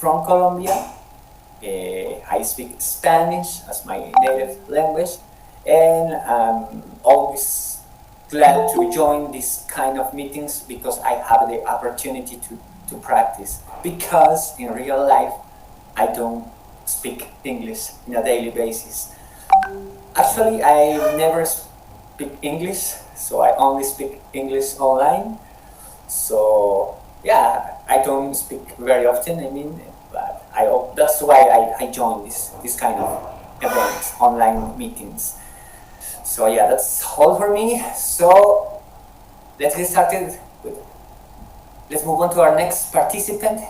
from Colombia. I speak Spanish as my native language, and I'm always glad to join this kind of meetings because I have the opportunity to practice. Because in real life, I don't speak English on a daily basis. Actually, I never speak English, so I only speak English online. So yeah, I don't speak very often. I mean, but that's why I joined this kind of events, online meetings. So yeah, that's all for me. So let's get started. Let's move on to our next participant.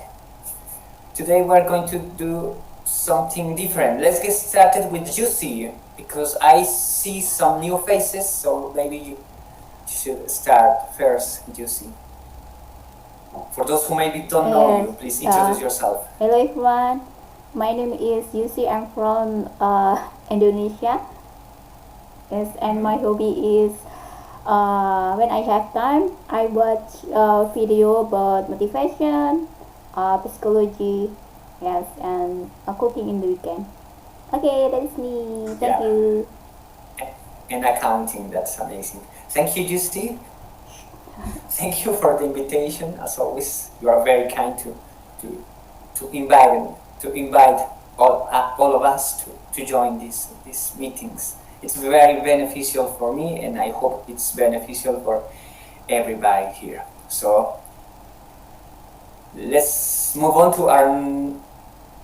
Today we're going to do something different. Let's get started with Yusi because I see some new faces. So maybe you should start first, Yusi. For those who maybe don't know you, please introduce yourself. Hello everyone, my name is Yusi. I'm from Indonesia. Yes, and my hobby is when I have time, I watch video about motivation, psychology, yes, and cooking in the weekend. Okay, that's me. Thank you. And accounting, that's amazing. Thank you, Yusi. Thank you for the invitation. As always, you are very kind to invite all of us to join these meetings. It's very beneficial for me, and I hope it's beneficial for everybody here. So let's move on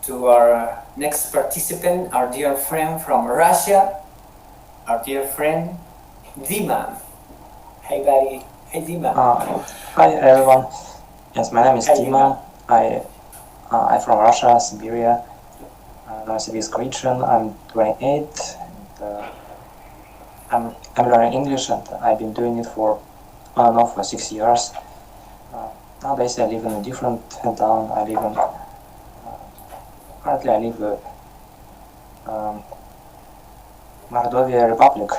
to our next participant, our dear friend from Russia, our dear friend Dima. Hey, buddy. Hey, Dima. Hi, everyone. Yes, my name is Dima. I'm from Russia, Siberia, Novosibirsk region. I'm 28. And, I'm learning English, and I've been doing it for 6 years. Nowadays, I live in a different town. Currently, I live in Mordovia Republic,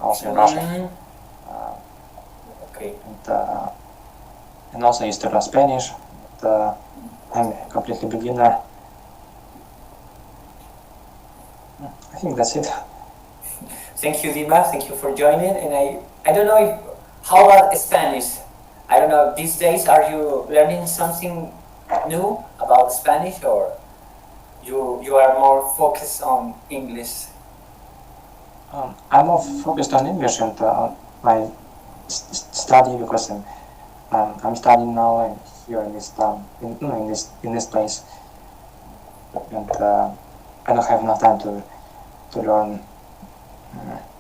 also in Russia. Okay. And also I used to learn Spanish. I'm a completely beginner. I think that's it. Thank you, Dima. Thank you for joining. And I don't know how about Spanish? I don't know, these days are you learning something new about Spanish, or you are more focused on English? I'm more focused on English and my study because I'm studying now here in this town, in this place, and I don't have enough time to learn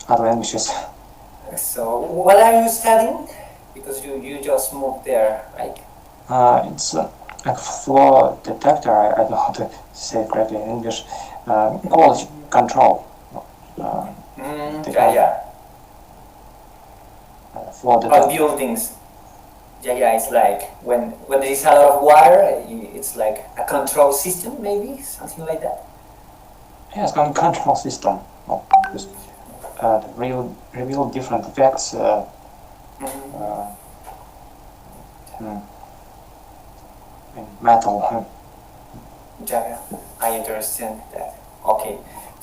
other languages. So what are you studying? Because you just moved there, right? It's like flow detector. I don't know how to say it correctly in English. Quality control. For the buildings. Yeah, it's like when there is a lot of water, it's like a control system, maybe something like that. Yes, control system. Just reveal different effects. In metal. Yeah, I understand that. Okay.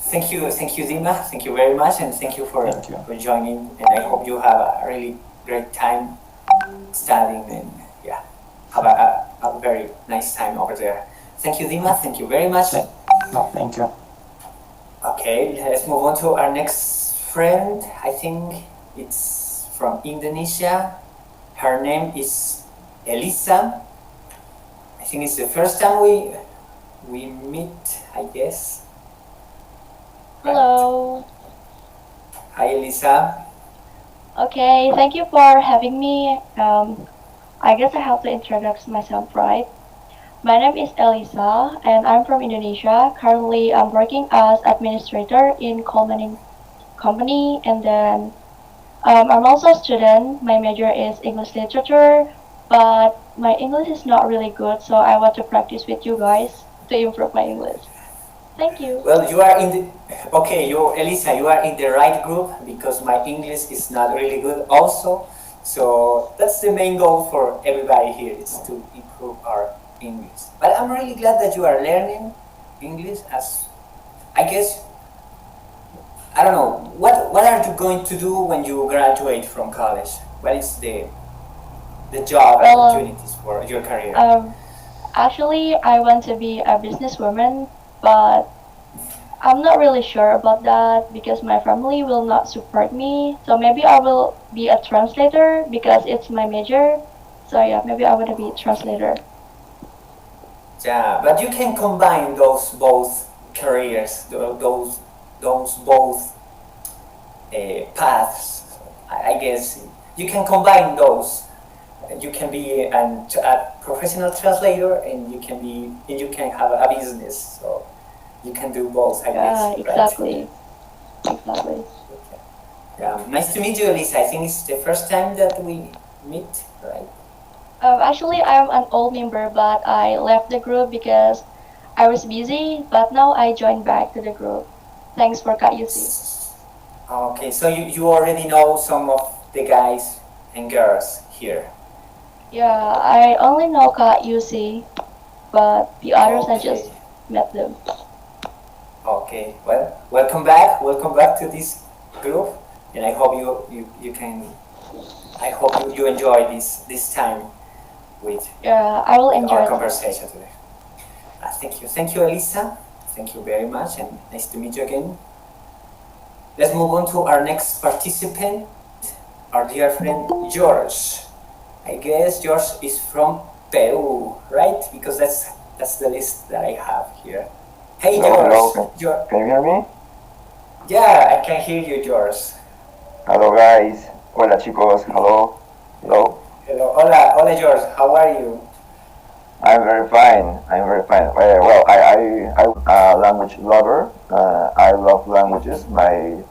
Thank you, Dima. Thank you very much, and thank you for joining. And I hope you have a really great time studying, and yeah, have a very nice time over there. Thank you, Dima. Thank you very much. No, thank you. Okay, let's move on to our next friend. I think it's from Indonesia. Her name is Elisa. I think it's the first time we meet, I guess. Hello. Hi, Elisa. Okay, thank you for having me. I guess I have to introduce myself, right? My name is Elisa, and I'm from Indonesia. Currently, I'm working as administrator in company, and then I'm also a student. My major is English literature, but my English is not really good, so I want to practice with you guys to improve my English. Thank you. Well, you are in the Elisa, you are in the right group because my English is not really good also. So that's the main goal for everybody here, is to improve our English. But I'm really glad that you are learning English. As I guess, I don't know, what are you going to do when you graduate from college? What is the job Well, opportunities for your career? actually, I want to be a businesswoman, but I'm not really sure about that because my family will not support me. So maybe I will be a translator because it's my major. So yeah, maybe I want to be a translator. Yeah, but you can combine those both careers, those both paths. I guess you can combine those. You can be a professional translator, and you can have a business. So you can do both, I Yeah, guess, right? exactly. Exactly. Yeah. Nice to meet you, Elisa. I think it's the first time that we meet, right? Actually, I'm an old member, but I left the group because I was busy. But now I joined back to the group. Thanks for Kak Yusi. Okay, so you already know some of the guys and girls here. Yeah, I only know Kak Yusi, but the others I Okay. just met them. Okay. Well, welcome back. Welcome back to this group, and I hope you can. I hope you enjoy this time with Yeah, I will enjoy our it. conversation today. Thank you, Elisa. Thank you very much, and nice to meet you again. Let's move on to our next participant, our dear friend George. I guess George is from Peru, right? Because that's the list that I have here. Hey Hello, George. George. can you hear me? Yeah, I can hear you, George. Hello guys, hola chicos, hello, hello. Hello, hola George. How are you? I'm very fine, Well, I'm a language lover, I love languages, my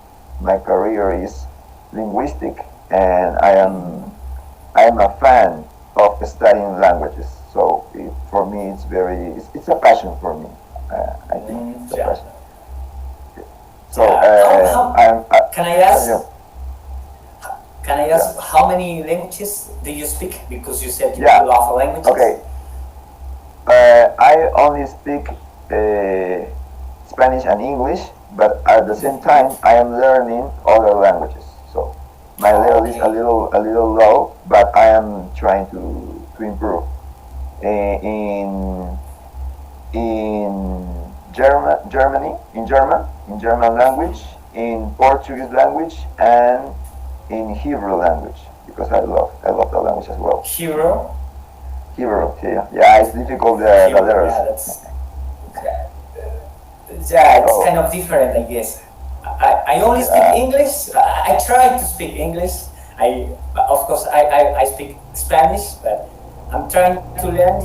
career is linguistic and I am a fan of studying languages, so for me it's a passion for me, I think it's a Yeah. passion. So Can I ask? yeah, Can I ask how many languages do you speak? Because you said you Yeah. love languages. Okay. I only speak Spanish and English, but at the same time, I am learning other languages. So my level is Okay. a little low, but I am trying to improve. In Germany, in German language, in Portuguese language, and in Hebrew language because I love the language as well. Hero. Hebrew, yeah, it's difficult the letters. Yeah, yeah, it's So kind of different, I guess. I only speak yeah, English. I try to speak English. Of course, I speak Spanish, but I'm trying to learn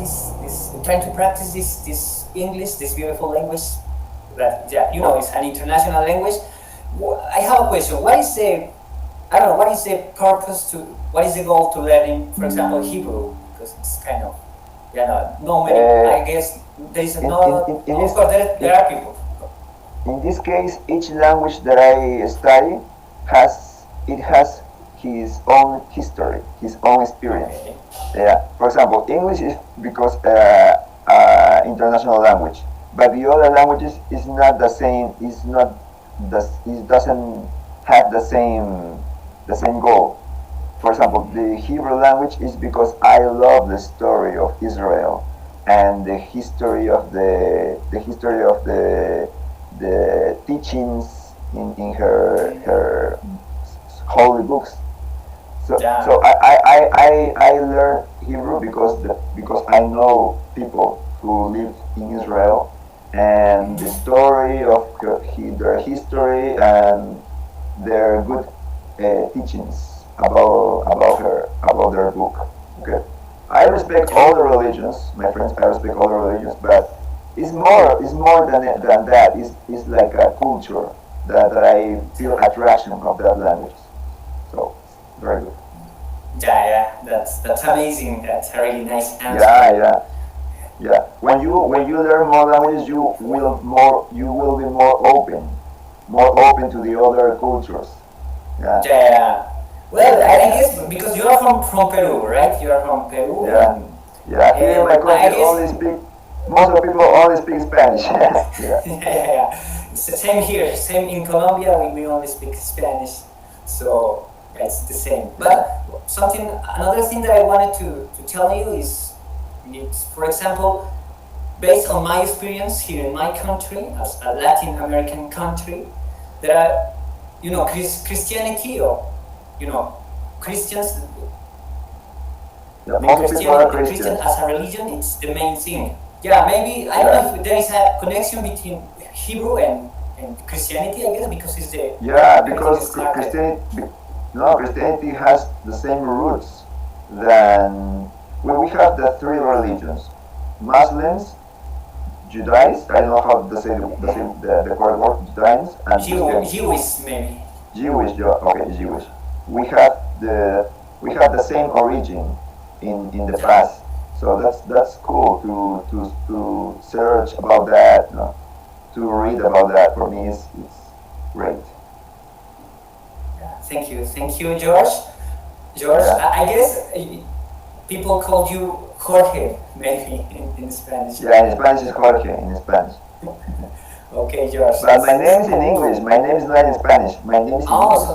trying to practice this English, this beautiful language. That yeah, it's an international language. I have a question. I don't know, what is the what is the goal to learning, for example, Hebrew? Because it's kind of, no many, I uh, guess there is in, in, no, in, in of this course there in, are people. in this case, each language that I study has his own history, his own experience. Okay. Yeah. For example, English is because international language, but the other languages is not the same. Is not it doesn't have the same goal. For example, the Hebrew language is because I love the story of Israel and the history of the teachings in her holy books. Yeah. So I learned Hebrew because I know people who live in Israel and the story of their history and their good teachings about their book. Okay, I respect all the religions, my friends. I respect all the religions, but it's more than that. It's like a culture that I feel attraction of that language. So very good. Yeah, that's amazing. That's a really nice answer. Yeah, yeah, yeah. When you learn more languages, you will be more open to the other cultures. Yeah, Yeah. Well, I guess because you are from Peru, right? You are from Peru, yeah, and Yeah, here in my And I country guess only speak. Most of people only speak Spanish. Yeah. yeah, it's the same here. Same in Colombia, we only speak Spanish, so yeah, it's the same. But another thing that I wanted to tell you is, it's, for example, based on my experience here in my country, as a Latin American country, there are, Christianity, or, Christians, Yeah, most people are Christian Christians. as a religion, it's the main thing. Yeah, maybe, I don't know if there is a connection between Hebrew and Christianity, I guess, because it's the Yeah, everything because started. Christianity has the same roots than we have the three religions: Muslims, Judaism. I don't know how to say the correct word. Judaism and Christianity. Jewish, maybe. Okay, Jewish. We have the same origin in the past. So that's cool to search about that, to read about that. For me, it's great. Yeah, thank you, George. George, Yeah. I guess people call you Jorge, maybe in Spanish. Yeah, in Spanish is Jorge in Spanish. Okay, George. But my name is in English. My name is not in Spanish. My name is in English.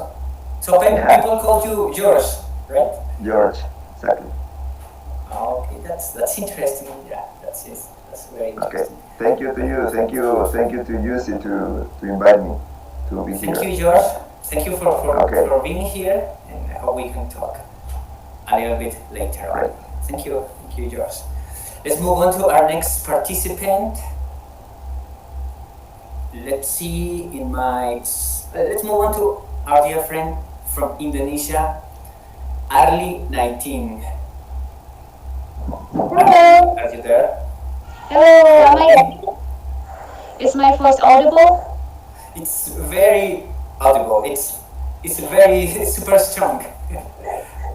So Yeah. people call you George, right? George, exactly. Okay, that's interesting. Yeah, that's it. That's very Okay. interesting. Thank you to you. Thank you to Yusi to invite me to be Thank here. you, George. Thank you Okay. for being here, and I hope we can talk a little bit later on. Great. Thank you, George. Let's move on to our next participant. Let's see let's move on to our dear friend from Indonesia, Arli 19. Hello. Are you there? Hello. Is my voice audible? It's very audible. It's very super strong.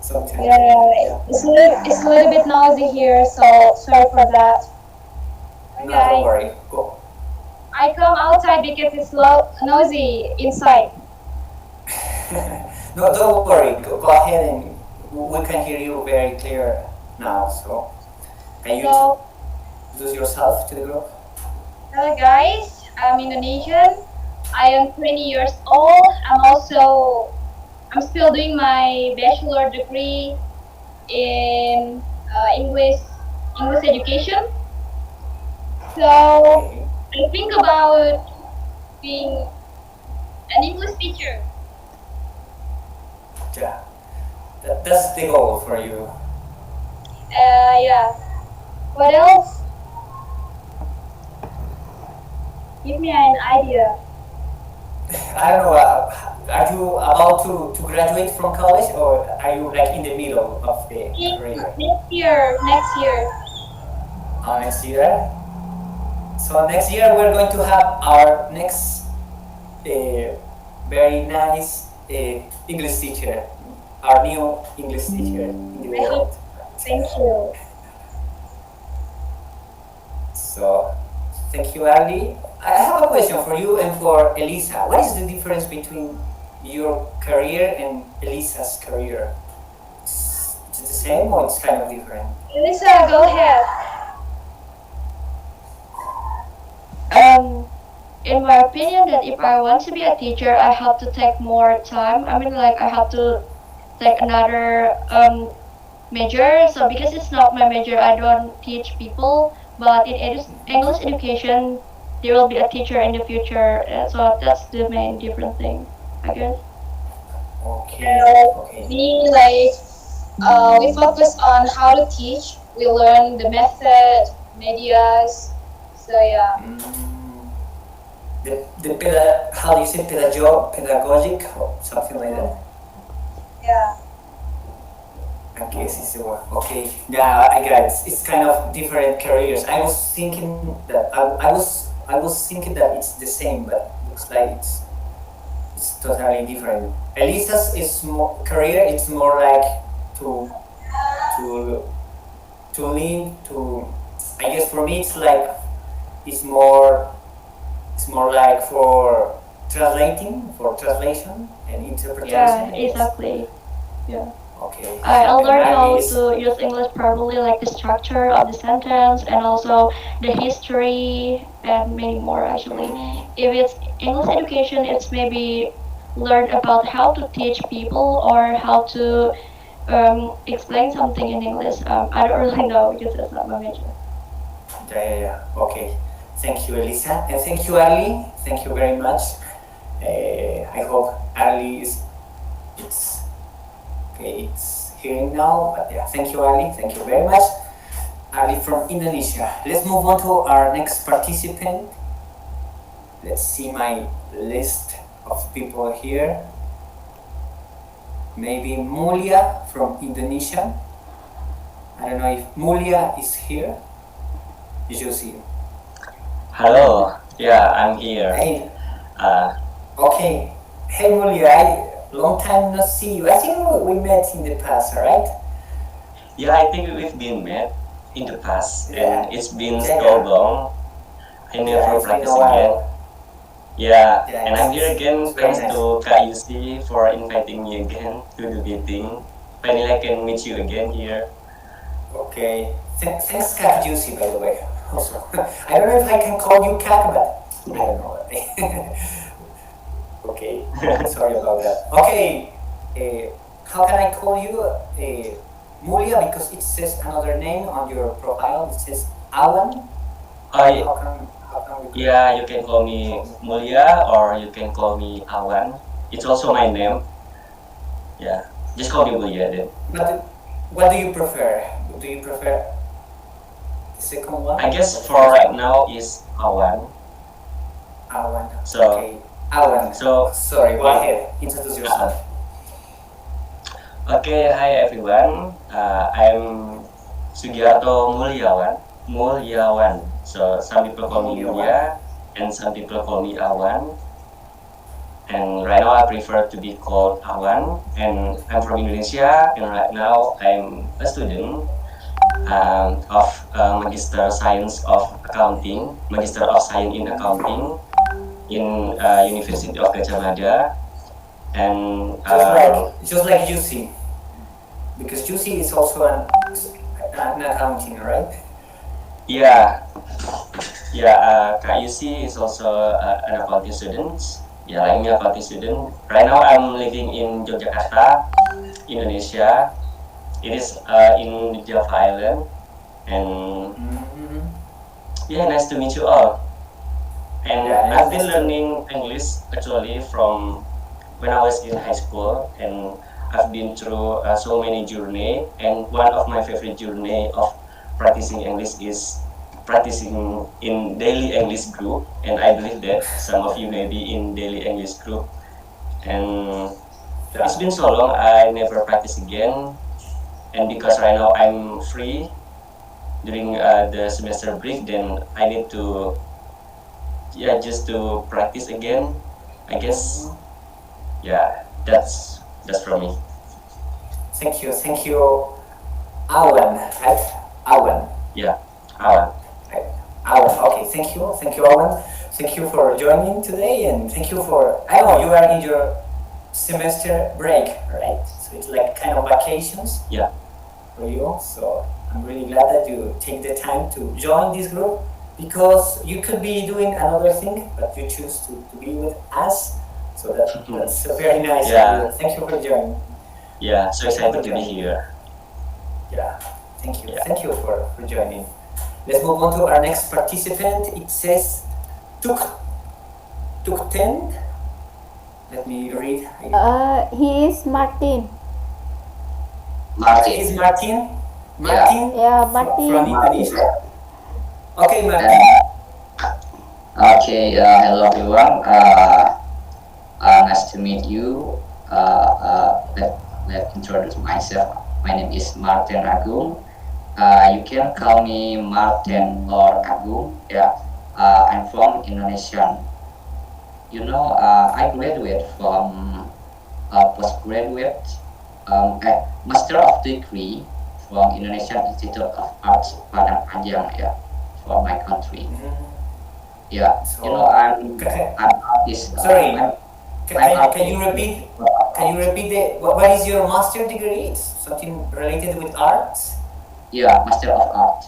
Sometimes. Yeah, it's a little bit noisy here, so sorry for that. No, don't worry. Go. I come outside because it's noisy inside. No, don't worry. Go ahead, and we can hear you very clear now. So, can you So, introduce yourself to the group? hello guys, I'm Indonesian. I am 20 years old. I'm still doing my bachelor degree in English education. So Okay. I think about being an English teacher. Yeah. That's the goal for you. Yeah. What else? Give me an idea. I don't know. Are you about to graduate from college, or are you like in the middle of the career? Next year. Next year. So next year we're going to have our next very nice English teacher, our new English teacher in the I world. hope. Thank you. So thank you, Ali. I have a question for you and for Elisa. What is the difference between your career and Elisa's career? Is it the same or it's kind of different? Elisa, go ahead. In my opinion, that if I want to be a teacher, I have to take more time. I mean, like, I have to take another major. So because it's not my major, I don't teach people. But in English education, there will be a teacher in the future. So that's the main different thing, I guess. Okay. Okay. We focus on how to teach. We learn the method, medias. So yeah. How do you say pedagogic or something like that? Yeah. I guess it's the word. Okay. Yeah, I get it. It's kind of different careers. I was thinking that I was thinking that it's the same, but looks like it's totally different. Elisa's is more career. It's more like to lean to. I guess for me it's more like for translation and interpretation. Yeah, exactly. Yeah. Okay. I And learned Ali how is to use English properly, like the structure of the sentence and also the history and many more actually. If it's English education, it's maybe learn about how to teach people or how to explain something in English. I don't really know because that's not my major. Okay. Thank you, Elisa, and thank you, Ali. Thank you very much. I hope Ali is it's okay. It's hearing now. But yeah, thank you, Ali. Thank you very much, Ali from Indonesia. Let's move on to our next participant. Let's see my list of people here. Maybe Mulia from Indonesia. I don't know if Mulia is here. Yusi. Hello. Yeah, I'm here. Hey, Uh, okay. Hey Mulia, long time no see you. I think we met in the past, right? yeah, I think we've been met in the past, Yeah. and it's been Yeah. so long. I Yeah, never it's been practice a again. while. Yeah, Yeah, and I'm here again it's very thanks nice. to Kak Yusi for inviting me again to the meeting. Finally, I can meet you again here. Okay. Thanks, Kak Yusi, by the way. Also, I don't know if I can call you Kak, but I don't know. Okay. Sorry about that. Okay. How can I call you? Mulia, because it says another name on your profile. It says Alan. Oh, How can we? yeah, you can call me Mulia or you can call me Awan. It's also my name. Yeah, just call me Mulia then. But what do you prefer? Do you prefer the second one? I guess for right now is Awan. Alan. So- Okay. Alan. So- Sorry. Go ahead. Introduce yourself. Okay, hi everyone. I'm Sugiarto Mulyawan. So some people call me Mulya, and some people call me Awan. And right now I prefer to be called Awan. And I'm from Indonesia, and right now I'm a student of Magister Science of Accounting, Magister of Science in Accounting in University of Gajah Mada. And Just like Yusi, because Yusi is also an accounting, right? yeah, Kak Yusi is also an accounting student. Yeah, like me, accounting student. Right now, I'm living in Yogyakarta, Indonesia. It is in Java Island, and yeah, nice to meet you all. And Yeah, I've been nice to- learning English actually from when I was in high school, and I've been through so many journey. And one of my favorite journey of practicing English is practicing in daily English group, and I believe that some of you may be in daily English group. And it's been so long I never practice again, and because right now I'm free during the semester break, then I need to just to practice again, I guess. Yeah, that's from me. Thank you, Alan, right? Alan. Yeah, Alan. Alan, okay, thank you, Alan. Thank you for joining today, and thank you for. I know you are in your semester break, right? So it's like kind of vacations. Yeah. For you. So I'm really glad that you take the time to join this group, because you could be doing another thing, but you choose to be with us. So that's very nice. Yeah. Of you. Thank you for joining. Yeah, so excited to be here. Yeah, thank you. Yeah. Thank you for joining. Let's move on to our next participant. It says Tukten. Let me read. He is Martin. Is Martin? Martin? Yeah, From Martin. Indonesia. Okay, Martin. Okay, hello everyone. Nice to meet you. Let introduce myself. My name is Martin Agung. You can call me Martin or Agung. Yeah, I'm from Indonesia. You know, I graduate from postgraduate Master of Degree from Indonesian Institute of Arts Padang Panjang. Yeah, for my country. Yeah, So- you know, I'm artist. Sorry. I'm Can you repeat? Can you repeat what is your master degree? It's something related with arts? Yeah, Master of Art.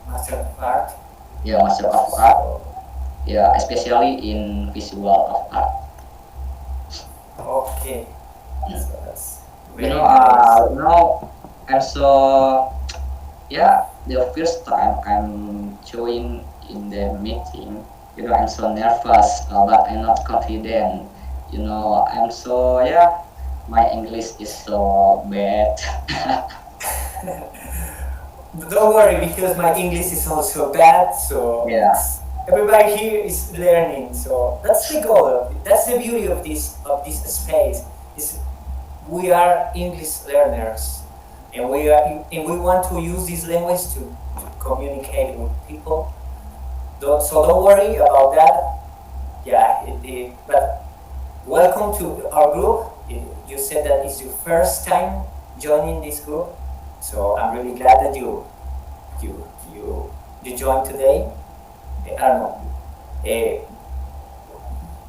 Master of art? Yeah, Master of Art. Yeah, especially in visual of art. Okay. So that's You very know, nice. now I'm so yeah. The first time I'm join in the meeting, you know, I'm so nervous, but I'm not confident. You know, I'm so yeah. My English is so bad. Don't worry, because my English is also bad, so Yeah, it's everybody here is learning. So that's the goal of it. That's the beauty of this space. Is we are English learners, and we want to use this language to communicate with people. So don't worry about that. Yeah, but welcome to our group. You said that it's your first time joining this group, so I'm really glad that you you you joined today. I don't know. Uh,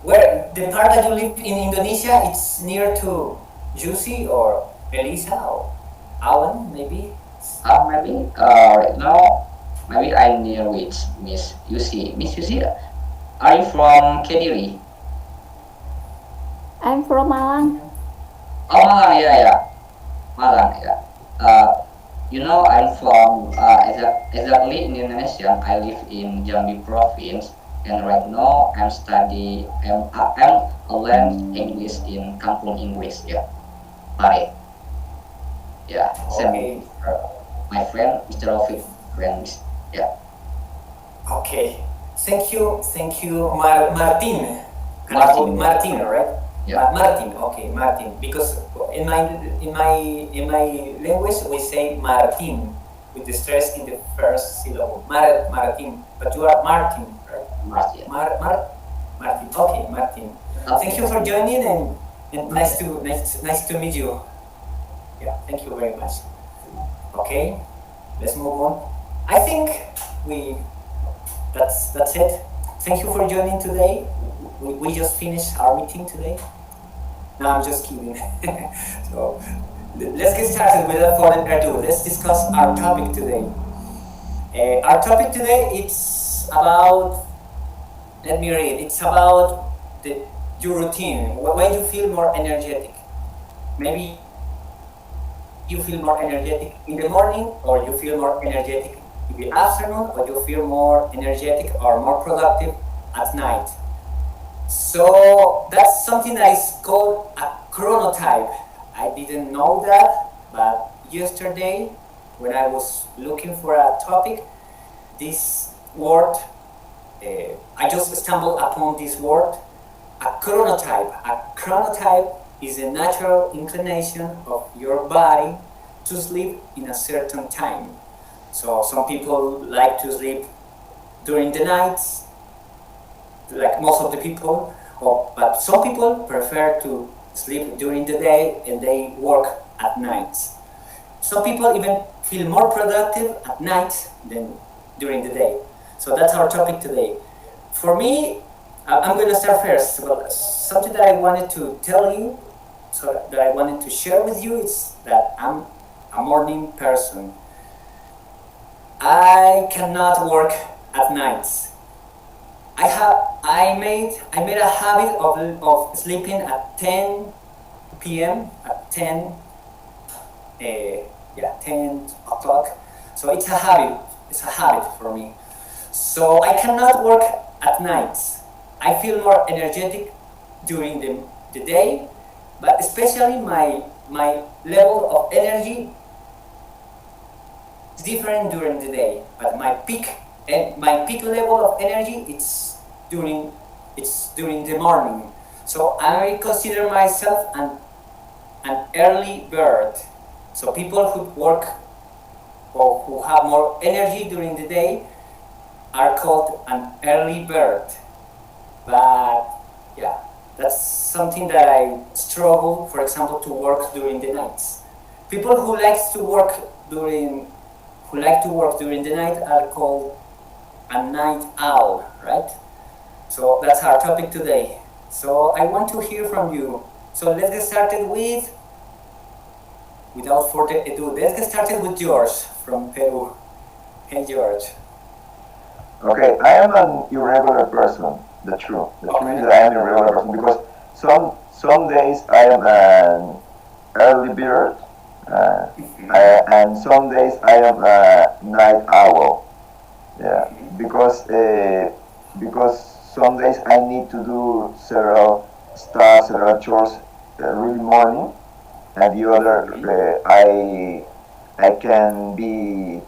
where the part that you live in Indonesia, it's near to Yusi or Elisa or Alan, maybe. maybe right now, maybe I near with Miss Yusi. Miss Yusi, are you from Kediri? I'm from Malang. Oh, Malang, yeah, yeah. Malang, yeah. You know, I'm from exactly in Indonesia. I live in Jambi province, and right now I'm learn English in Kampung English, yeah. Pare, yeah. Same Okay. my friend, Mr. Rafiq, friends, yeah. Okay. Thank you, Martin. Martin, yeah. Martin, right? Yeah. Martin. Okay, Martin. Because in my language we say Martin with the stress in the first syllable. Martin. But you are Martin, right? Martin. Martin. Okay, Martin. Thank you for joining and nice to meet you. Yeah, thank you very much. Okay, let's move on. I think that's it. Thank you for joining today. We just finished our meeting today. No, I'm just kidding. So let's get started without further ado. Let's discuss our topic today. Our topic today it's about. Let me read. It's about your routine. When you feel more energetic, maybe you feel more energetic in the morning, or you feel more energetic in the afternoon, or you feel more energetic or more productive at night. So that's something that is called a chronotype. I didn't know that, but yesterday when I was looking for a topic, this word, I just stumbled upon this word, a chronotype. A chronotype is a natural inclination of your body to sleep in a certain time. So some people like to sleep during the nights, like most of the people, but some people prefer to sleep during the day and they work at nights. Some people even feel more productive at night than during the day. So that's our topic today. For me, I'm going to start first. Well, something that I wanted to tell you, so that I wanted to share with you, is that I'm a morning person. I cannot work at nights. I made a habit of sleeping at 10 p.m. at 10 o'clock. So it's a habit. It's a habit for me. So I cannot work at nights. I feel more energetic during the day, but especially my level of energy is different during the day. But my peak level of energy it's during the morning. So I consider myself an early bird. So people who work or who have more energy during the day are called an early bird. But yeah, that's something that I struggle, for example, to work during the nights. People who like to work during the night are called a night owl, right? So that's our topic today. So I want to hear from you. So let's get started without further ado, let's get started with George from Peru. Hey George. Okay, I am an irregular person. The truth. The truth is that I am an irregular person because some days I am an early bird, and some days I am a night owl. Yeah, because some days I need to do several chores really morning, and the other I can be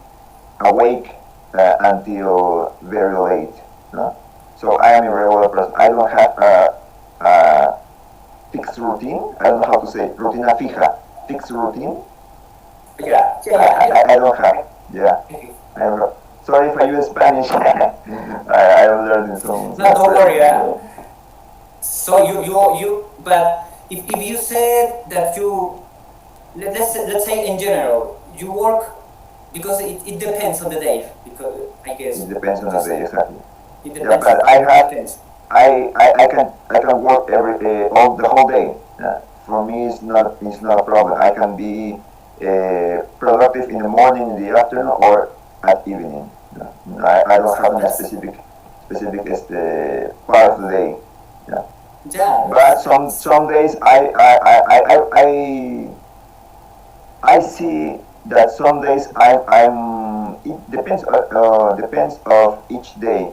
awake until very late. No? So I am a irregular person. I don't have a fixed routine. I don't know how to say it. Rutina fija. Fixed routine. I don't have. Yeah. I don't have. Sorry if I use Spanish. I am learning some. No, don't worry. So but if you said that let's say in general, you work because it depends on the day. Because I guess it depends on the day, exactly. It Yeah, depends. but I can work every day, all the whole day. Yeah. For me, it's not a problem. I can be productive in the morning, in the afternoon, or at evening. Yeah. I don't have a specific part of the day. Yeah. Yeah. But some days I see that some days I'm it depends of each day.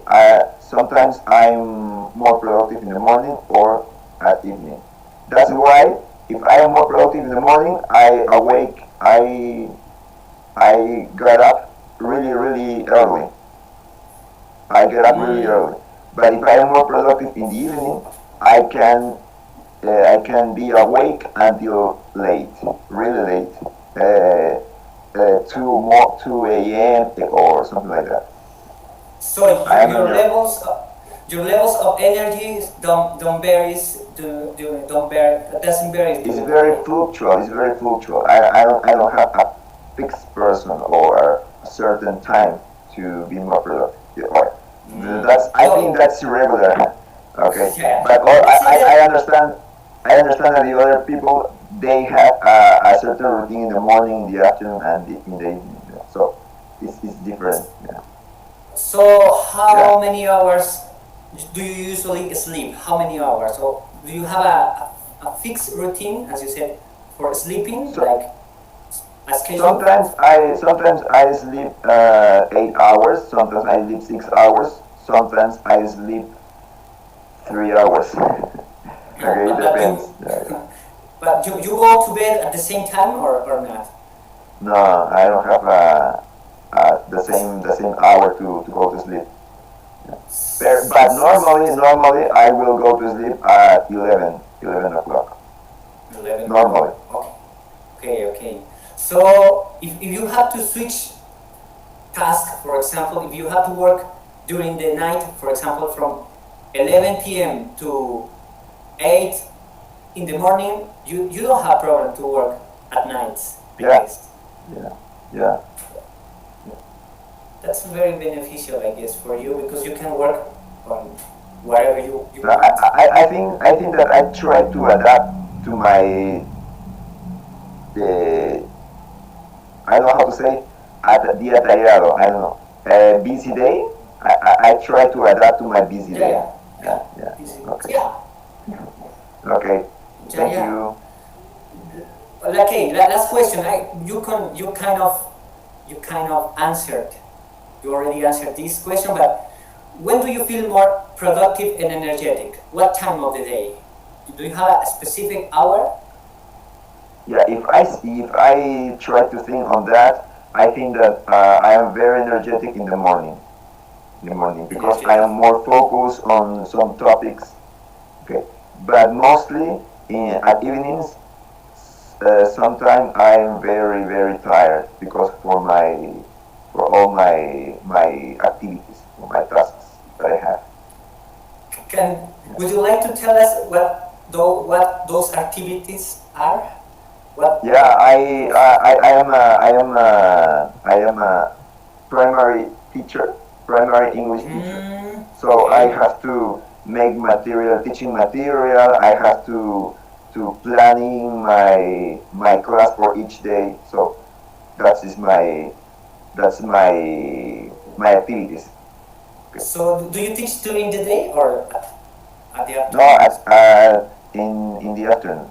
Sometimes I'm more productive in the morning or at evening. That's why if I am more productive in the morning, I get up really early. I get up really early. But if I am more productive in the evening, I can be awake until late, really late, 2 a.m. or something like that. So your levels of energy don't vary. Doesn't vary. It's very fluctual. It's very fluctual. I don't have a fixed person or a certain time to be more productive. I think that's irregular. Okay, Yeah. but I understand. I understand that the other people they have a certain routine in the morning, in the afternoon, and in the evening. Yeah. So it's different. Yeah. So how many hours do you usually sleep? How many hours? So do you have a fixed routine, as you said, for sleeping, like a schedule? Sometimes I sleep 8 hours. Sometimes I sleep 6 hours. Sometimes I sleep 3 hours. Okay, it depends. But you go to bed at the same time or not? No, I don't have the same hour to go to sleep. But normally I will go to sleep at 11 o'clock. 11. Normally. Okay. So if you have to switch task, for example, if you have to work during the night, for example, from 11 p.m. to 8 in the morning, you don't have problem to work at nights. Yeah. That's very beneficial, I guess, for you because you can work on wherever you No, want. I think that I try to adapt to my I don't know how to say día atareado. I don't know. Busy day. I try to adapt to my busy day. Yeah. Okay. Okay. Thank you. Okay, last question. You kind of answered. You already answered this question, but when do you feel more productive and energetic? What time of the day? Do you have a specific hour? Yeah, if I try to think on that, I think that I am very energetic in the morning. Because I am more focused on some topics. Okay, but mostly at evenings. Sometimes I am very tired because for all my activities, for my tasks that I have. Would you like to tell us what those activities are? What? Yeah, I am a primary teacher, primary English teacher. So I have to make teaching material. I have to to planning my class for each day. So that's my activities. So do you teach during the day or at the No, afternoon? in the afternoon,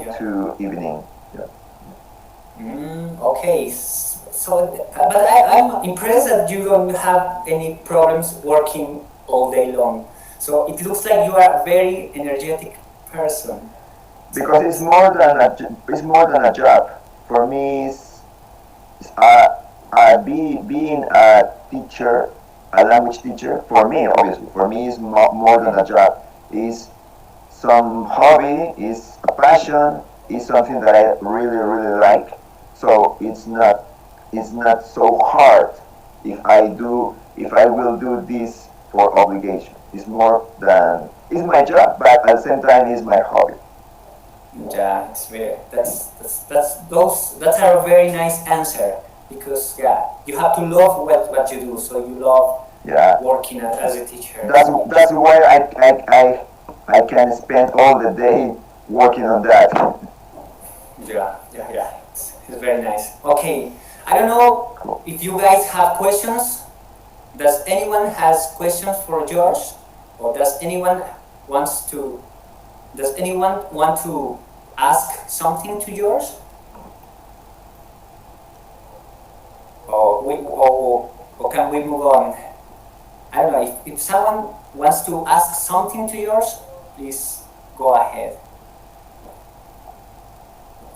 Yeah. to evening. Yeah. Okay, so but I'm impressed that you don't have any problems working all day long. So it looks like you are a very energetic person. Because it's more than a job. For me, being a teacher, a language teacher. For me, obviously, for me is more than a job. Is some hobby, is a passion, is something that I really really like. So it's not so hard if I will do this for obligation. It's more than it's my job, but at the same time it's my hobby. Yeah, it's very that's a very nice answer because yeah, you have to love what you do. So you love Yeah, working as a teacher. that's why I can spend all the day working on that. Yeah. It's very nice. Okay, I don't know Cool. if you guys have questions. Does anyone has questions for George, or does anyone want to ask something to George? Or can we move on? I don't know if someone wants to ask something to George, please go ahead.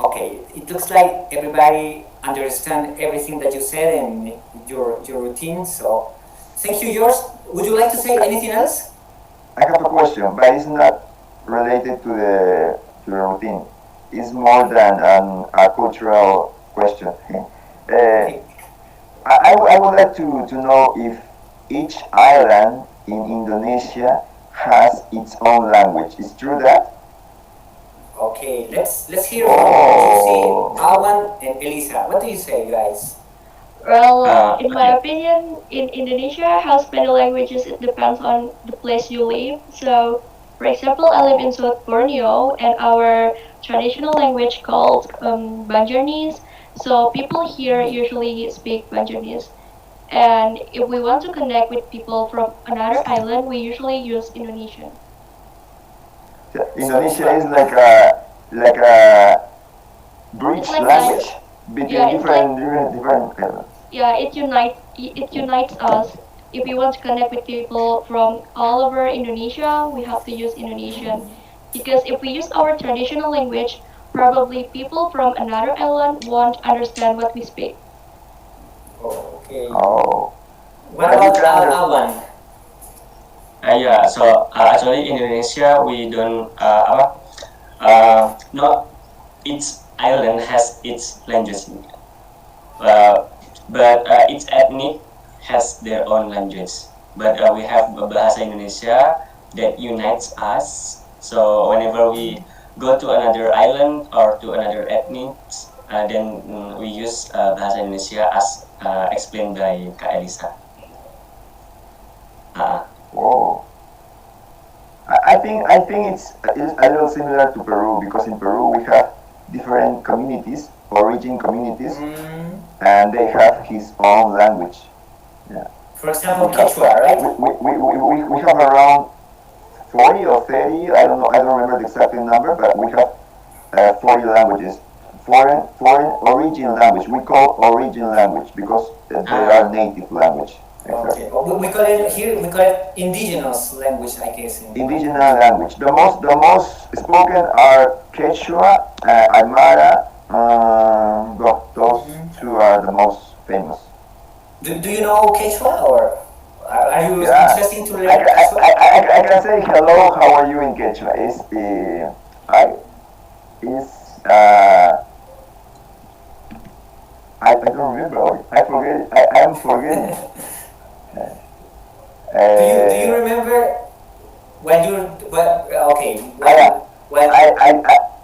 Okay, it looks like everybody understand everything that you said and your routine. So, thank you, George. Would you like to say anything else? I have a question, but it's not related to the routine. It's more than a cultural question. Okay. I would like to know if each island in Indonesia has its own language. Is true that? Okay, let's hear from Yusi, Oh. Awan, and Elisa. What do you say, guys? Well, in my Okay. opinion, in Indonesia, how many languages it depends on the place you live. So, for example, I live in South Borneo, and our traditional language called Banjarnese. So people here usually speak Banjarnese. And if we want to connect with people from another island, we usually use Indonesian. Indonesia is like a It's bridge like language yeah, between it's like different islands. yeah, it unites us. If we want to connect with people from all over Indonesia, we have to use Indonesian. Because if we use our traditional language, probably people from another island won't understand what we speak. Okay. Oh, What but you about can Awan? Yeah, so actually in Indonesia we don't not each island has its language, uh, but each ethnic has their own language. But we have Bahasa Indonesia that unites us. So whenever we go to another island or to another ethnic, then we use Bahasa Indonesia as explained by Kak Elisa. whoa. I think it's a little similar to Peru because in Peru we have different communities, origin communities, and they have his own language. Yeah. For example, We have Quechua, right? we have around 40 or 30. I don't know. I don't remember the exact number, but we have 40 languages. Foreign origin language. We call origin language because they are native language. Okay. Exactly. We call it here. We call it indigenous language, I guess. Indigenous language. The most spoken are Quechua, Aymara. Those two are the most famous. Do you know Quechua or are you Yeah, interested to I, learn I, Quechua? I can say hello. How are you in Quechua? Is I don't remember. I forget it. I am forgetting. Do you remember when you okay Yeah. when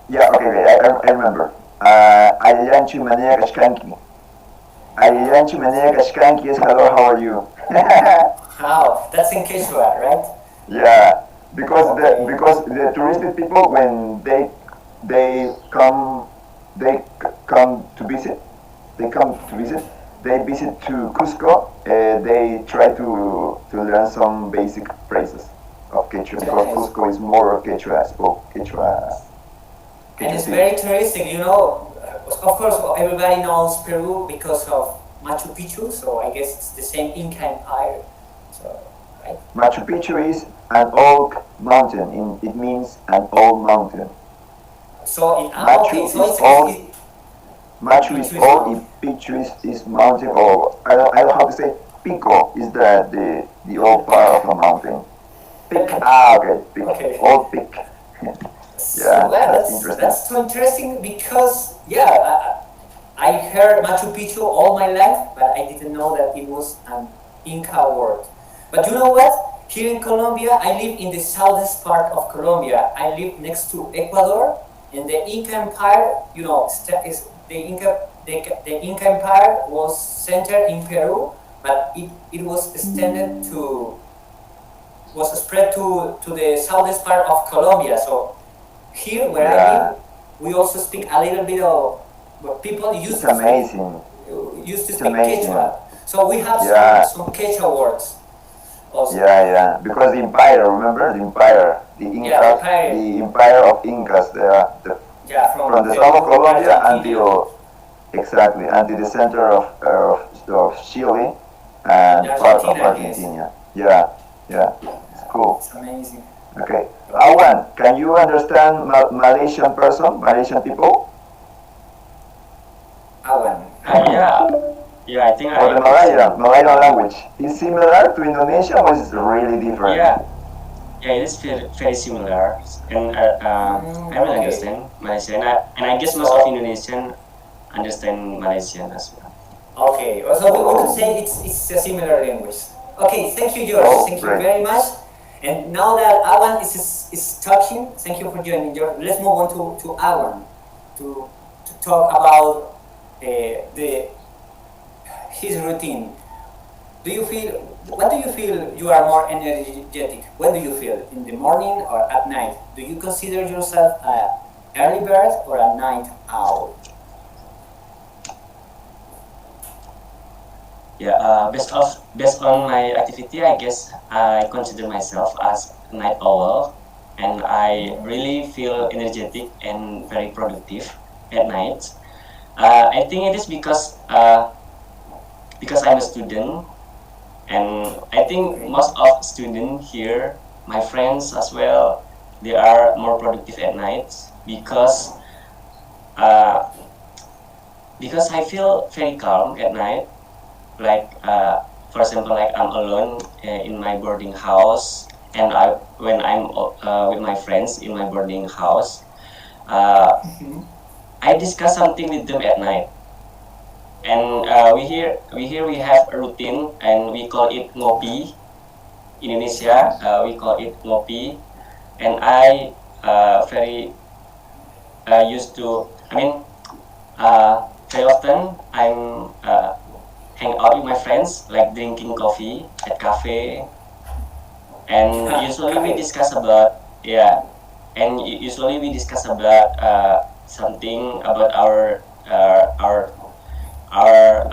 Yeah, okay, I remember. Alianchu Manea Kashkanki. Alianchu Manea Kashkanki is hello, how are you? how that's in Quechua, right? Yeah, because Okay. the touristic people when they they come they come to visit. They come to visit. They visit to Cusco. They try to learn some basic phrases of Quechua because Cusco is more Quechua spoke Quechua. And it's very interesting, you know. Of course, everybody knows Peru because of Machu Picchu, so I guess it's the same Inca Empire. So, right? Machu Picchu is an old mountain. It means an old mountain. So in Machu okay, so is old. Machu is old. old. Picchu is mountain. Or I don't know how to say. Pico is the old part of the mountain. Peak. Okay. Peak. Okay. Old peak. So, Yeah, well, that's interesting. that's so interesting because I heard Machu Picchu all my life, but I didn't know that it was an Inca word. But you know what? Here in Colombia, I live in the southest part of Colombia. I live next to Ecuador, and the Inca Empire, you know, the Inca Empire was centered in Peru, but it was extended to was spread to the southest part of Colombia. So here where I live, we also speak a little bit of what people used to speak Quechua. So we have some Quechua words also. Yeah. Because the empire, remember the empire, the Incas, the empire of Incas. From the south of Colombia until the center of Chile and part of Argentina. Yeah. It's cool. It's amazing. Okay. Awan, can you understand Malaysian people? Awan. Yeah, I think Or the Malayan language. Is similar to Indonesian or is it really different? Yeah, it is very similar, and I will understand Malaysian, and I guess most of Indonesian understand Malaysian as well. Okay, so we could say it's a similar language. Okay, thank you, George. Thank you very much. And now that Awan is talking, thank you for joining, George. Let's move on to Awan to talk about his routine. When do you feel you are more energetic? When do you feel? In the morning or at night? Do you consider yourself an early bird or a night owl? Yeah, based on my activity, I guess I consider myself as a night owl, and I really feel energetic and very productive at night. I think it is because I'm a student, and I think most of students here, my friends as well, they are more productive at night because I feel very calm at night. Like for example, like I'm alone in my boarding house, and when I'm with my friends in my boarding house, I discuss something with them at night. And we have a routine, and we call it ngopi. In Indonesia, we call it ngopi, and I very used to. Very often I'm hang out with my friends, like drinking coffee at cafe, and usually we discuss about something about our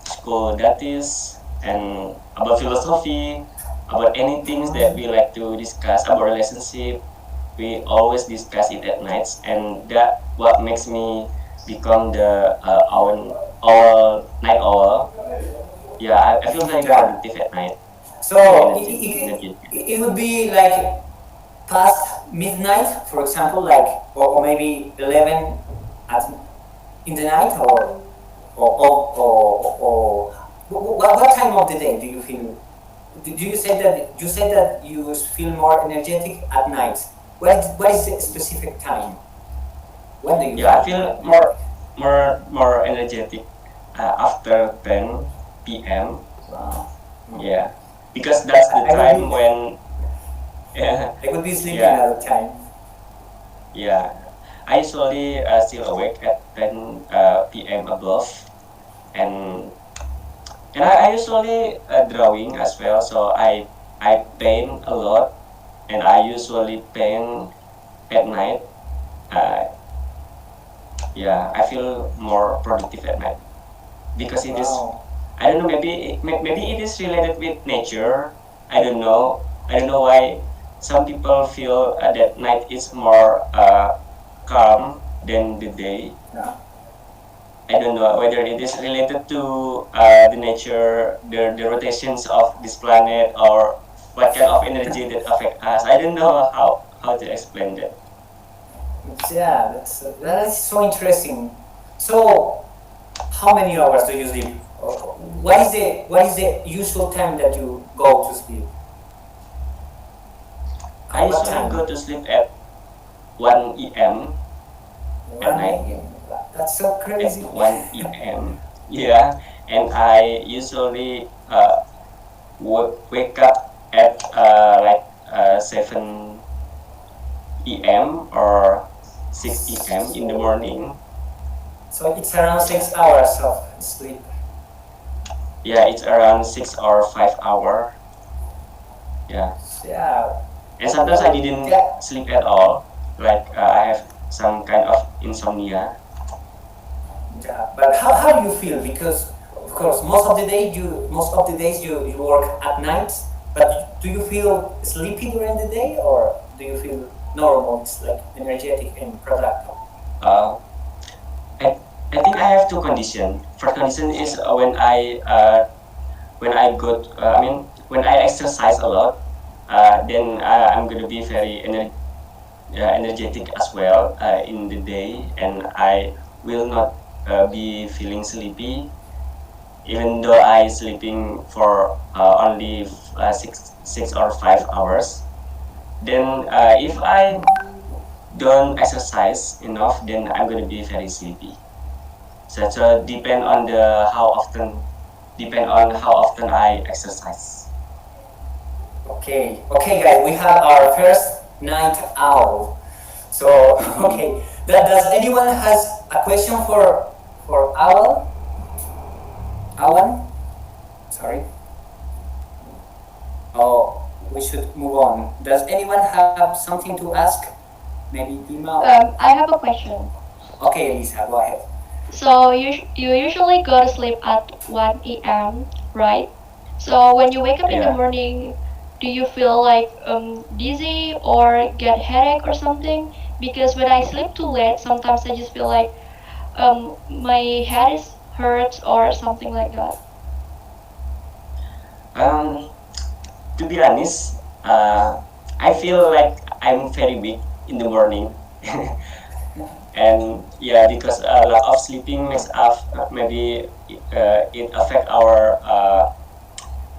school duties, and about philosophy, about anything that we like to discuss about relationship. We always discuss it at nights, and that what makes me become the night owl. Yeah, I feel very productive at night. So it would be like past midnight, for example, like or maybe 11 in the night, or what time of the day do you feel? Do you say that you feel more energetic at night? What is the specific time? When do you? Yeah, I feel more energetic after 10 p.m. Wow. Yeah, because that's the time when I could be sleeping at the time. Yeah, I usually still awake at 10 p.m. above, and I usually drawing as well. So I paint a lot, and I usually paint at night. yeah, I feel more productive at night because it is. Wow. I don't know. Maybe it is related with nature. I don't know. I don't know why some people feel that night is more calm than the day. Yeah. I don't know whether it is related to the nature, the rotations of this planet, or what kind of energy that affect us. I don't know how to explain that. Yeah, that's so interesting. So, how many hours do you sleep? What is the usual time that you go to sleep? I What usually time? go to sleep at 1 a.m. at 1 night. a.m. That's so At crazy. 1 a.m. Yeah, and I usually wake up at 7 a.m. or 6 a.m. in the morning. So it's around 6 hours of sleep. Yeah, it's around 6 or 5 hours. Yeah, Yeah. and sometimes I didn't Yeah. sleep at all. Like I have some kind of insomnia. Yeah. But how do you feel? Because of course most of the days you work at night. But do you feel sleepy during the day, or do you feel normal? It's like energetic and productive. Uh, I, I think I have two conditions. First condition is when I go. I mean, when I exercise a lot, then I'm gonna be very energetic as well in the day, and I will not be feeling sleepy, even though I sleeping for only 6 or 5 hours. Then if I don't exercise enough, then I'm gonna be very sleepy. So depend on how often I exercise. Okay, guys. We have our first night owl. So okay, does anyone has a question for owl? Alan? Sorry. Oh, we should move on. Does anyone have something to ask? Maybe Dima? I have a question. Okay, Elisa, go ahead. So you usually go to sleep at 1 a.m., right? So when you wake up in the Yeah. morning, do you feel like dizzy or get headache or something? Because when I sleep too late, sometimes I just feel like my head is hurts or something like that. Um, to be honest, I feel like I'm very weak in the morning. And yeah, because a lack of sleeping makes us maybe it affect our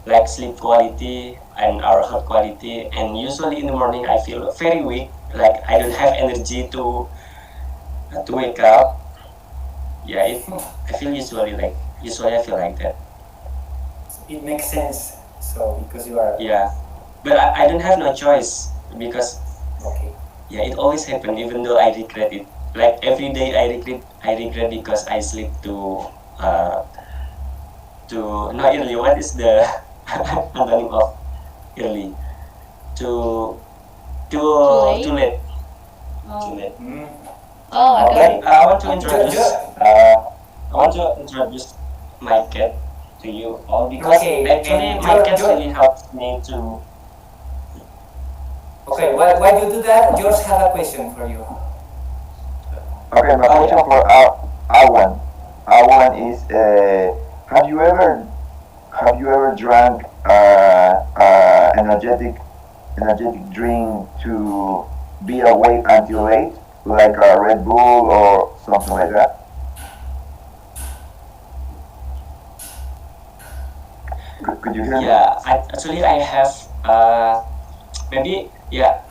like sleep quality and our health quality. And usually in the morning I feel very weak, like I don't have energy to wake up. Yeah, usually I feel like that. It makes sense. So because you are Yeah, but I don't have no choice because okay. yeah, it always happen even though I regret it. Like every day I regret because I sleep uh not early. What is the antonym of early? To Too late? too late. Too Oh, late. oh, I got Okay, it. I want to introduce my cat to you all because Okay, actually and my cat George, really helps me to. okay, why you do that? George have a question for you. Okay, my Oh question yeah. for Awan. Awan is, have you ever drank energetic drink to be awake until late, like a Red Bull or something like that? Could you hear me? Yeah, I have maybe yeah.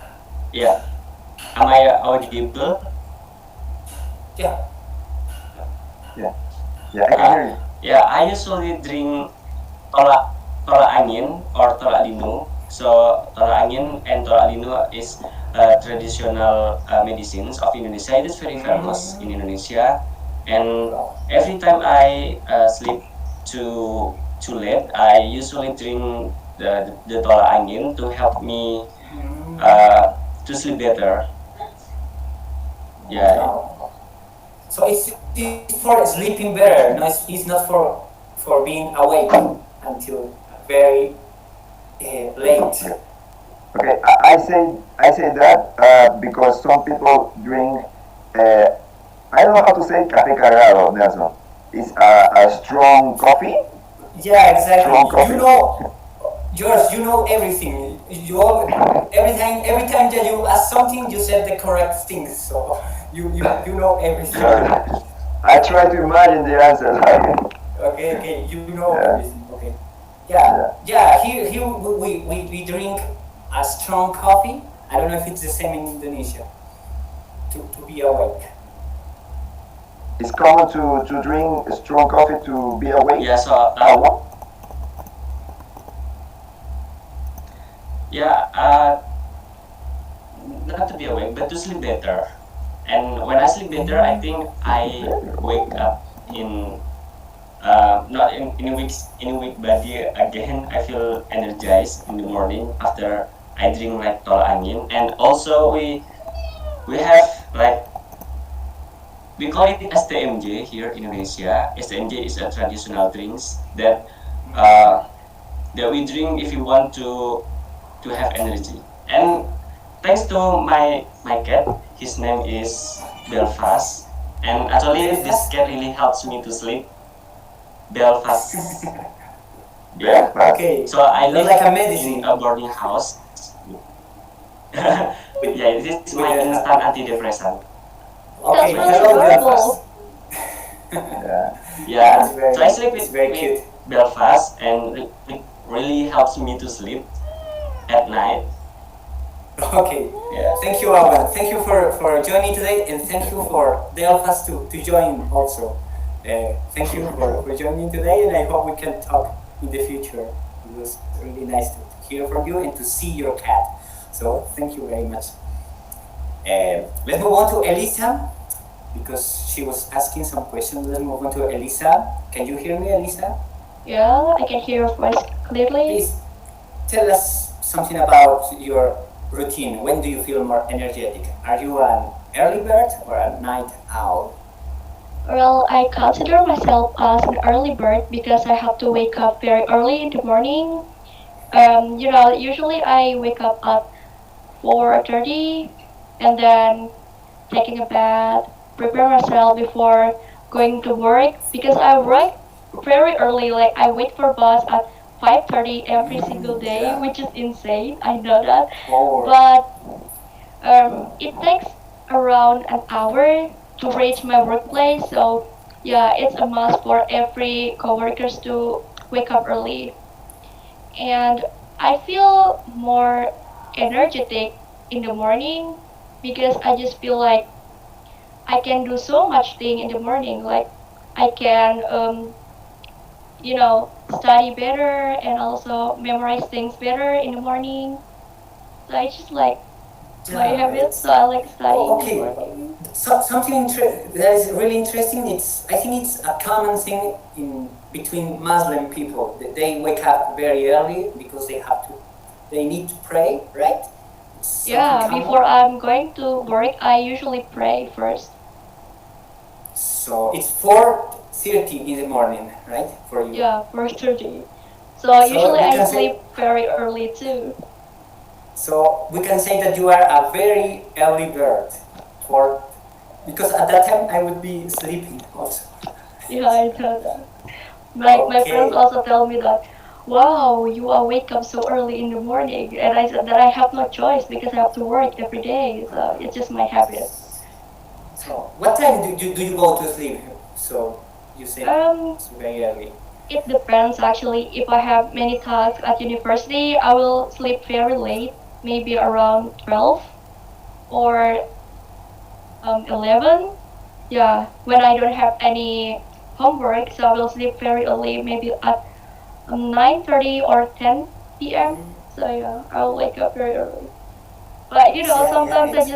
Am I audible? Yeah. Yeah, yeah, I can hear you. Yeah, I usually drink tolak tolak angin or tolak linu. So tolak angin and tolak linu is traditional medicines of Indonesia. It is very famous in Indonesia, and every time I sleep too late, I usually drink the tolak angin to help me to sleep better. Yeah, Wow. So it's for sleeping better. No, it's not for being awake until very late. Okay, I say that because some people drink. I don't know how to say café cargado, Nelson. It's a strong coffee. Yeah, exactly. Strong coffee. You know, George, you know everything. Every time that you ask something, you said the correct things. So you know everything. I try to imagine the answer. Okay, you know Yeah. everything. Okay. Yeah. Here we drink a strong coffee. I don't know if it's the same in Indonesia. To be awake. It's common to drink strong coffee to be awake. Yeah, so What? yeah, not to be awake, but to sleep better. And when I sleep better, I think I wake up in not in a weak body again. I feel energized in the morning after I drink like tol angin. And also we have like we call it STMJ here in Indonesia. STMJ is a traditional drinks that we drink if you want to have energy. And thanks to my cat, his name is Belfast, and actually this cat really helps me to sleep. Belfast. Yeah. Okay. So I live like a medicine. in a boarding house. Yeah, this is my instant antidepressant. Okay, That's really hello adorable. Belfast. Yeah. It's very, So I sleep it's very cute. Belfast, and it really helps me to sleep at night. Okay. Yeah. Thank you, Alban. Thank you for joining today, and thank you for Belfast to join also. Thank you for joining today, and I hope we can talk in the future. It was really nice to hear from you and to see your cat. So thank you very much. Let's move on to Elisa, because she was asking some questions. Let's move on to Elisa. Can you hear me, Elisa? Yeah, I can hear your voice clearly. Please tell us something about your routine. When do you feel more energetic? Are you an early bird or a night owl? Well, I consider myself as an early bird because I have to wake up very early in the morning. Usually I wake up at 4:30 and then taking a bath, prepare myself before going to work because I work very early. Like I wait for bus at 5:30 every single day, Yeah. which is insane. I know that, Or but it takes around an hour to reach my workplace. So yeah, it's a must for every coworkers to wake up early. And I feel more energetic in the morning because I just feel like I can do so much thing in the morning. Like I can, study better and also memorize things better in the morning. So I just like my yeah, habit. it's So I like studying in the okay. morning. Something that is really interesting. I think it's a common thing in between Muslim people. They wake up very early because they need to pray, right? It's something Yeah, common. before I'm going to work, I usually pray first. So it's 4:30 in the morning, right, for you? Yeah, 4:30. So So usually we I can sleep say very early too. so we can say that you are a very early bird, for because at that time I would be sleeping also. Yeah, I know that. My friends Okay. also tell me that, wow, you are wake up so early in the morning, and I said that I have no choice because I have to work every day. So it's just my habit. So what time do you go to sleep? So you said Um, it's very early. it depends actually. If I have many tasks at university, I will sleep very late, maybe around 12 or 11. Yeah, when I don't have any homework, so I will sleep very early, maybe at 9:30 or 10 p.m. So yeah, I'll wake up very early. But Yeah, sometimes it's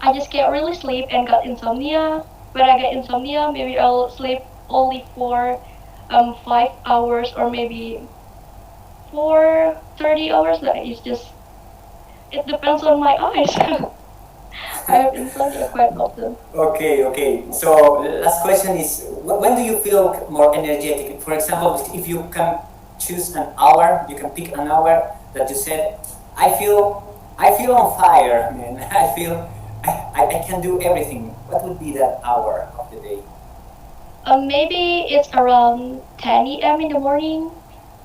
I just can't really sleep and got insomnia. When I get insomnia, maybe I'll sleep only for 5 hours or maybe 4:30 hours. Like it depends on my eyes. I have insomnia quite often. Okay, okay. So last question is, when do you feel more energetic? For example, if you can choose an hour, you can pick an hour that you said, I feel on fire, man. I can do everything. What would be that hour of the day? Maybe it's around 10 a.m. in the morning.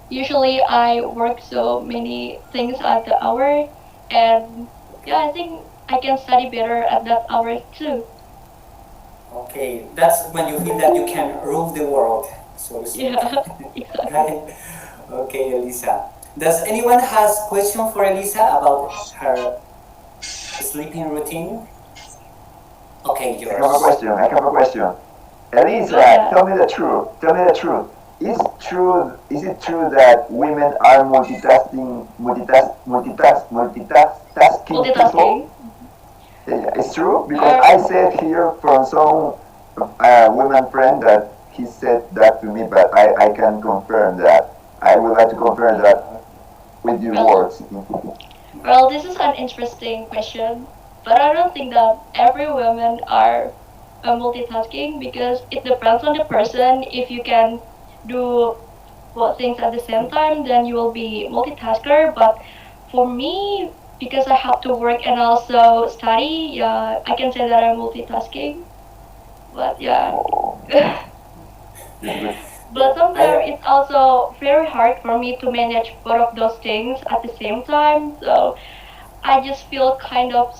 Usually I work so many things at the hour, and yeah, I think I can study better at that hour too. Okay, that's when you feel that you can rule the world, so to speak. Yeah, exactly. Right? Okay, Elisa. Does anyone has question for Elisa about her sleeping routine? Okay, I have a yours. question. I have a question. Go Elisa, ahead. tell me the truth. Tell me the truth. Is true? Is it true that women are multitasking people? Multitasking. It's true because Uh, I said here from some woman friend that he said that to me, but I can confirm that. I would like to confirm that with your well, words. well, this is an interesting question, but I don't think that every woman are multitasking because it depends on the person. If you can do both things at the same time, then you will be multitasker. But for me, because I have to work and also study, yeah, I can say that I'm multitasking. But yeah. Oh, that's good. But sometimes I it's also very hard for me to manage both of those things at the same time. So I just feel kind of